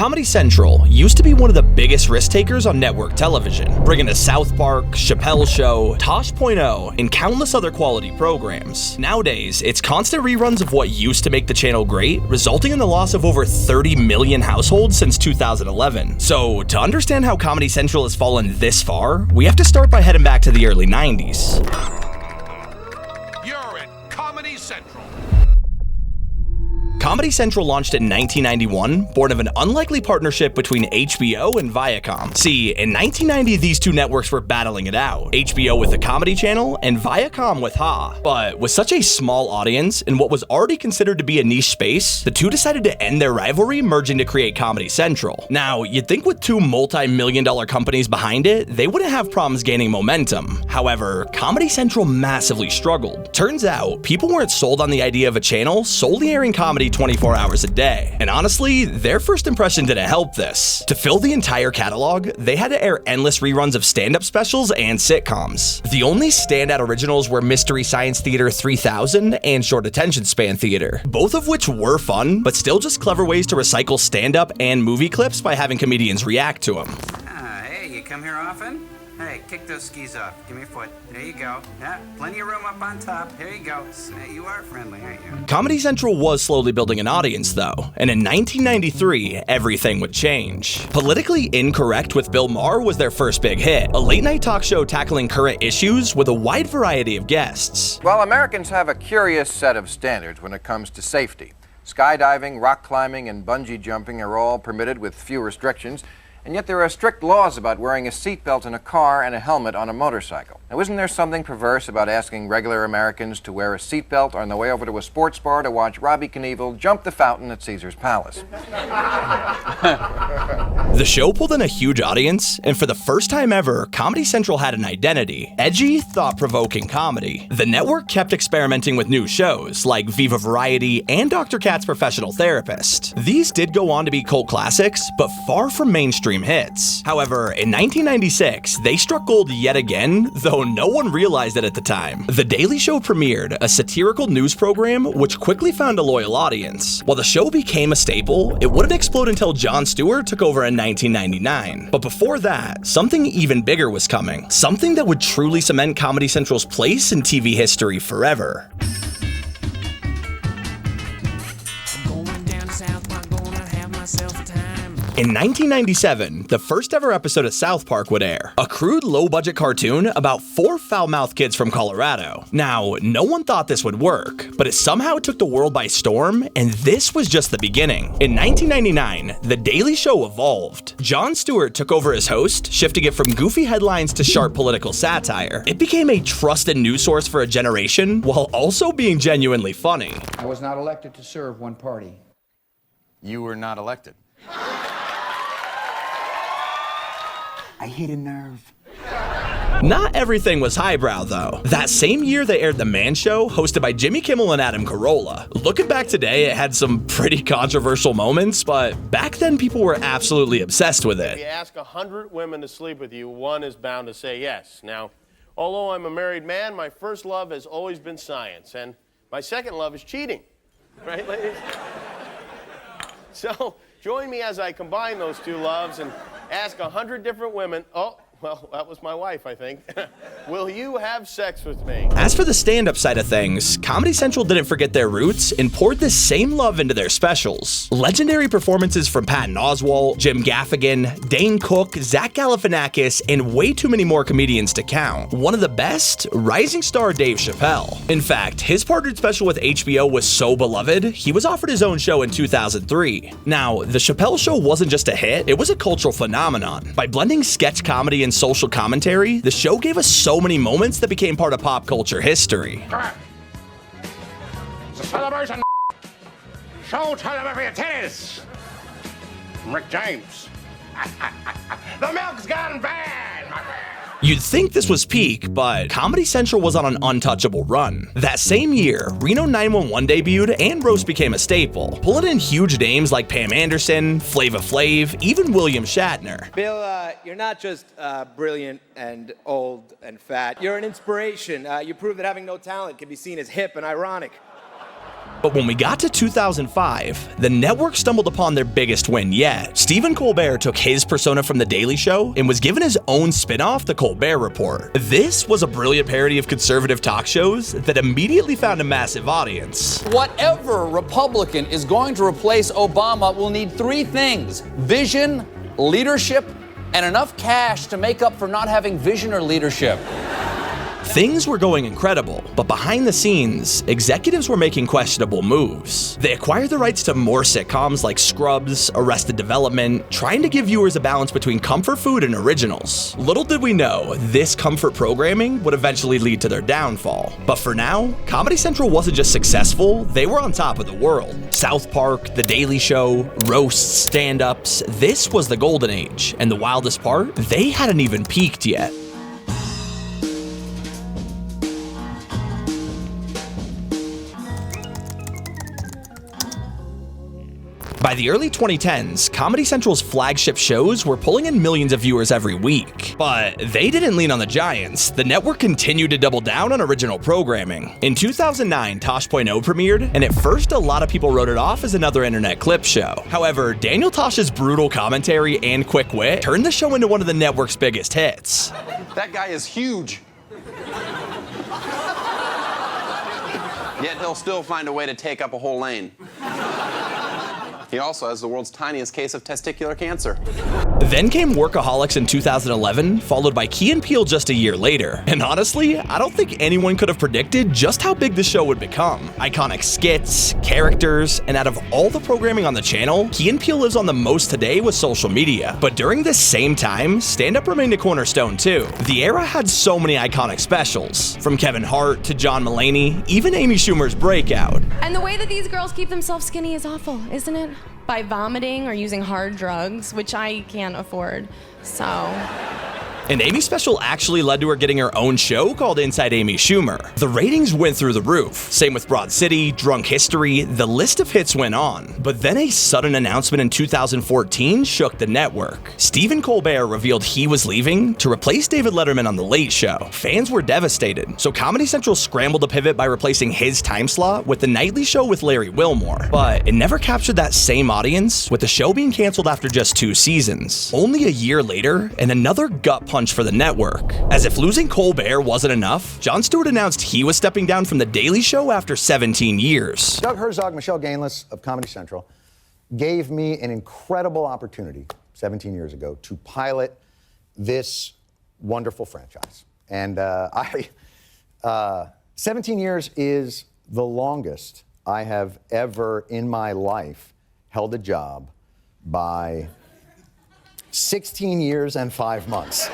Comedy Central used to be one of the biggest risk takers on network television, bringing us South Park, Chappelle's Show, Tosh.0, and countless other quality programs. Nowadays, it's constant reruns of what used to make the channel great, resulting in the loss of over 30 million households since 2011. So, to understand how Comedy Central has fallen this far, we have to start by heading back to the early 90s. You're at Comedy Central. Comedy Central launched in 1991, born of an unlikely partnership between HBO and Viacom. See, in 1990, these two networks were battling it out, HBO with the Comedy Channel and Viacom with Ha. But with such a small audience in what was already considered to be a niche space, the two decided to end their rivalry, merging to create Comedy Central. Now, you'd think with two multi-million-dollar companies behind it, they wouldn't have problems gaining momentum. However, Comedy Central massively struggled. Turns out, people weren't sold on the idea of a channel solely airing comedy 24 hours a day. And honestly, their first impression didn't help this. To fill the entire catalog, they had to air endless reruns of stand-up specials and sitcoms. The only standout originals were Mystery Science Theater 3000 and Short Attention Span Theater, both of which were fun, but still just clever ways to recycle stand-up and movie clips by having comedians react to them. Hey, you come here often? Hey, kick those skis off. Give me a foot. There you go. Yeah, plenty of room up on top. Here you go. You are friendly, aren't you? Comedy Central was slowly building an audience, though, and in 1993, everything would change. Politically Incorrect with Bill Maher was their first big hit, a late-night talk show tackling current issues with a wide variety of guests. Well, Americans have a curious set of standards when it comes to safety. Skydiving, rock climbing, and bungee jumping are all permitted with few restrictions. And yet there are strict laws about wearing a seatbelt in a car and a helmet on a motorcycle. Now, isn't there something perverse about asking regular Americans to wear a seatbelt on the way over to a sports bar to watch Robbie Knievel jump the fountain at Caesar's Palace? The show pulled in a huge audience, and for the first time ever, Comedy Central had an identity: edgy, thought-provoking comedy. The network kept experimenting with new shows, like Viva Variety and Dr. Katz Professional Therapist. These did go on to be cult classics, but far from mainstream hits. However, in 1996, they struck gold yet again, though no one realized it at the time. The Daily Show premiered, a satirical news program which quickly found a loyal audience. While the show became a staple, it wouldn't explode until Jon Stewart took over in 1999. But before that, something even bigger was coming. Something that would truly cement Comedy Central's place in TV history forever. In 1997, the first ever episode of South Park would air, a crude, low-budget cartoon about four foul-mouthed kids from Colorado. Now, no one thought this would work, but it somehow took the world by storm, and this was just the beginning. In 1999, The Daily Show evolved. Jon Stewart took over as host, shifting it from goofy headlines to sharp political satire. It became a trusted news source for a generation, while also being genuinely funny. I was not elected to serve one party. You were not elected. I hit a nerve. Not everything was highbrow, though. That same year, they aired The Man Show, hosted by Jimmy Kimmel and Adam Carolla. Looking back today, it had some pretty controversial moments, but back then, people were absolutely obsessed with If you it. ask 100 women to sleep with you, one is bound to say yes. Now, although I'm a married man, my first love has always been science, and my second love is cheating. Right, ladies? So, join me as I combine those two loves and ask 100 different women, oh, well, that was my wife, I think. Will you have sex with me? As for the stand-up side of things, Comedy Central didn't forget their roots and poured this same love into their specials. Legendary performances from Patton Oswalt, Jim Gaffigan, Dane Cook, Zach Galifianakis, and way too many more comedians to count. One of the best, rising star Dave Chappelle. In fact, his partnered special with HBO was so beloved, he was offered his own show in 2003. Now, The Chappelle Show wasn't just a hit, it was a cultural phenomenon. By blending sketch comedy and social commentary, the show gave us so many moments that became part of pop culture history. It's a celebration. Show time for your titties. Rick James. The milk's gone bad, my man. You'd think this was peak, but Comedy Central was on an untouchable run. That same year, Reno 911 debuted and roast became a staple, pulling in huge names like Pam Anderson, Flava Flav, even William Shatner. Bill, you're not just brilliant and old and fat. You're an inspiration. You prove that having no talent can be seen as hip and ironic. But when we got to 2005, the network stumbled upon their biggest win yet. Stephen Colbert took his persona from The Daily Show and was given his own spin-off, The Colbert Report. This was a brilliant parody of conservative talk shows that immediately found a massive audience. Whatever Republican is going to replace Obama will need three things: vision, leadership, and enough cash to make up for not having vision or leadership. Things were going incredible, but behind the scenes, executives were making questionable moves. They acquired the rights to more sitcoms like Scrubs, Arrested Development, trying to give viewers a balance between comfort food and originals. Little did we know, this comfort programming would eventually lead to their downfall. But for now, Comedy Central wasn't just successful, they were on top of the world. South Park, The Daily Show, roasts, stand-ups, this was the golden age. And the wildest part, they hadn't even peaked yet. By the early 2010s, Comedy Central's flagship shows were pulling in millions of viewers every week. But they didn't lean on the giants. The network continued to double down on original programming. In 2009, Tosh.0 premiered, and at first a lot of people wrote it off as another internet clip show. However, Daniel Tosh's brutal commentary and quick wit turned the show into one of the network's biggest hits. That guy is huge. Yet he'll still find a way to take up a whole lane. He also has the world's tiniest case of testicular cancer. Then came Workaholics in 2011, followed by Key and Peele just a year later. And honestly, I don't think anyone could have predicted just how big the show would become. Iconic skits, characters, and out of all the programming on the channel, Key and Peele lives on the most today with social media. But during this same time, stand-up remained a cornerstone too. The era had so many iconic specials, from Kevin Hart to John Mulaney, even Amy Schumer's breakout. And the way that these girls keep themselves skinny is awful, isn't it? By vomiting or using hard drugs, which I can't afford, so. And Amy's special actually led to her getting her own show called Inside Amy Schumer. The ratings went through the roof. Same with Broad City, Drunk History, the list of hits went on. But then a sudden announcement in 2014 shook the network. Stephen Colbert revealed he was leaving to replace David Letterman on The Late Show. Fans were devastated, so Comedy Central scrambled to pivot by replacing his time slot with The Nightly Show with Larry Wilmore. But it never captured that same audience, with the show being canceled after just 2 seasons. Only a year later, and another gut punch for the network. As if losing Colbert wasn't enough, Jon Stewart announced he was stepping down from The Daily Show after 17 years. Doug Herzog, Michelle Gainless of Comedy Central gave me an incredible opportunity 17 years ago to pilot this wonderful franchise. And 17 years is the longest I have ever in my life held a job by 16 years and 5 months.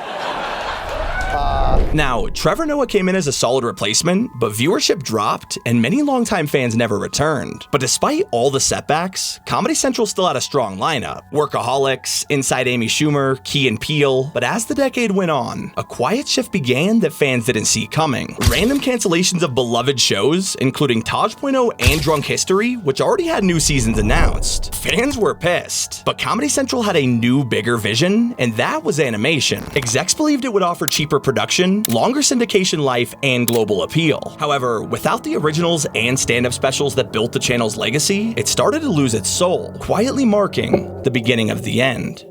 Now, Trevor Noah came in as a solid replacement, but viewership dropped and many longtime fans never returned. But despite all the setbacks, Comedy Central still had a strong lineup. Workaholics, Inside Amy Schumer, Key and Peele. But as the decade went on, a quiet shift began that fans didn't see coming. Random cancellations of beloved shows, including Tosh.0 and Drunk History, which already had new seasons announced. Fans were pissed, but Comedy Central had a new, bigger vision, and that was animation. Execs believed it would offer cheaper production, longer syndication life, and global appeal. However, without the originals and stand-up specials that built the channel's legacy, it started to lose its soul, quietly marking the beginning of the end.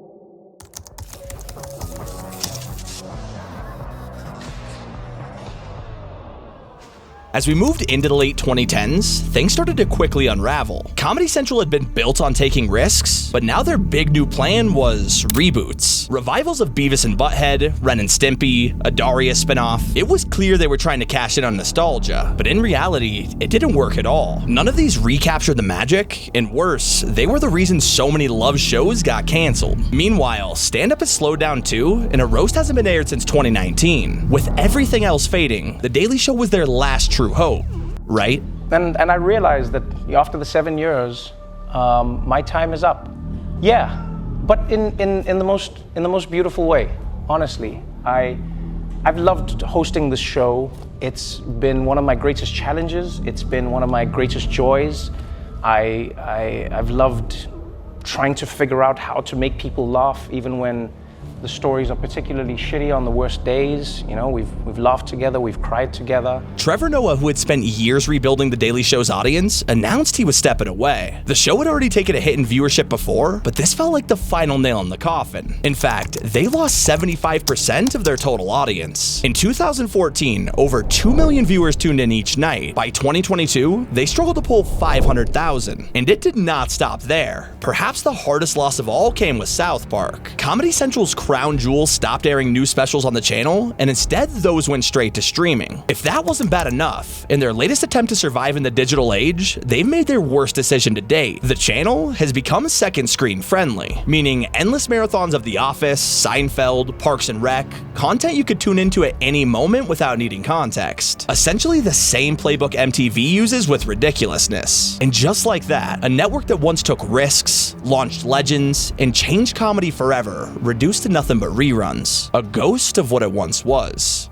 As we moved into the late 2010s, things started to quickly unravel. Comedy Central had been built on taking risks, but now their big new plan was reboots. Revivals of Beavis and Butthead, Ren and Stimpy, a Daria spinoff. It was clear they were trying to cash in on nostalgia, but in reality, it didn't work at all. None of these recaptured the magic, and worse, they were the reason so many loved shows got canceled. Meanwhile, stand-up has slowed down too, and a roast hasn't been aired since 2019. With everything else fading, The Daily Show was their last true hope, right? And I realized that after the 7 years, my time is up. Yeah, but in the most beautiful way. Honestly, I've loved hosting this show. It's been one of my greatest challenges. It's been one of my greatest joys. I've loved trying to figure out how to make people laugh, even when The stories are particularly shitty on the worst days. You know, we've laughed together, we've cried together. Trevor Noah, who had spent years rebuilding The Daily Show's audience, announced he was stepping away. The show had already taken a hit in viewership before, but this felt like the final nail in the coffin. In fact, they lost 75% of their total audience. In 2014, over 2 million viewers tuned in each night. By 2022, they struggled to pull 500,000. And it did not stop there. Perhaps the hardest loss of all came with South Park. Comedy Central's crown jewel stopped airing new specials on the channel, and instead those went straight to streaming. If that wasn't bad enough, in their latest attempt to survive in the digital age, they've made their worst decision to date. The channel has become second screen friendly, meaning endless marathons of The Office, Seinfeld, Parks and Rec, content you could tune into at any moment without needing context. Essentially the same playbook MTV uses with ridiculousness. And just like that, a network that once took risks, launched legends, and changed comedy forever reduced to nothing but reruns. A ghost of what it once was.